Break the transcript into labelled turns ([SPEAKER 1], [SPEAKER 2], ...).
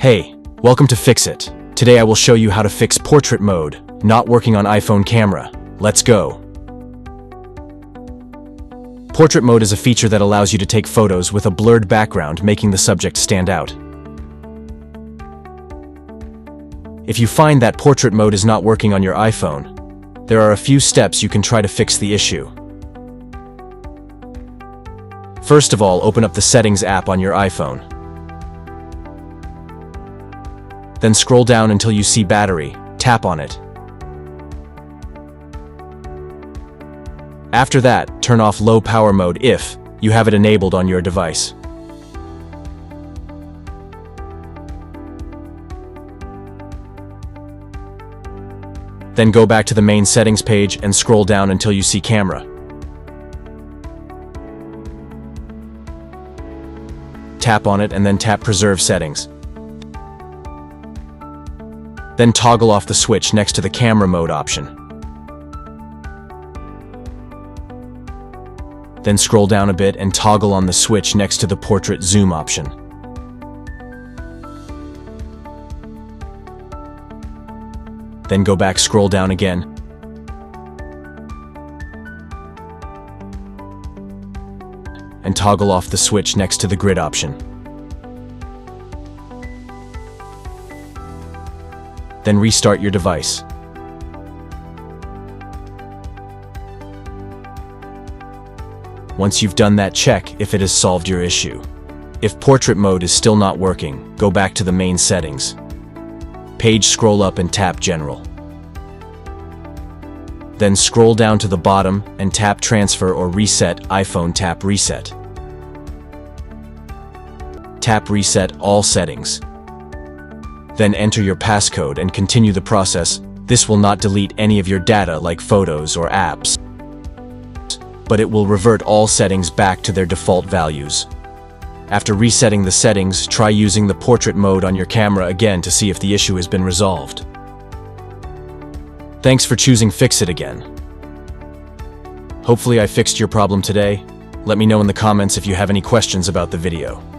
[SPEAKER 1] Hey, welcome to Fix It. Today I will show you how to fix portrait mode, not working on iPhone camera. Let's go. Portrait mode is a feature that allows you to take photos with a blurred background, making the subject stand out. If you find that portrait mode is not working on your iPhone, there are a few steps you can try to fix the issue. First of all, open up the Settings app on your iPhone. Then scroll down until you see Battery, tap on it. After that, turn off low power mode if you have it enabled on your device. Then go back to the main settings page and scroll down until you see Camera. Tap on it and then tap Preserve Settings. Then toggle off the switch next to the camera mode option. Then scroll down a bit and toggle on the switch next to the portrait zoom option. Then go back, scroll down again. And toggle off the switch next to the grid option. Then restart your device. Once you've done that, check if it has solved your issue. If portrait mode is still not working, go back to the main settings. Page, scroll up and tap General. Then scroll down to the bottom and tap Transfer or Reset iPhone, tap Reset. Tap Reset all settings. Then enter your passcode and continue the process. This will not delete any of your data like photos or apps, but it will revert all settings back to their default values. After resetting the settings, try using the portrait mode on your camera again to see if the issue has been resolved. Thanks for choosing Fix It again. Hopefully I fixed your problem today. Let me know in the comments if you have any questions about the video.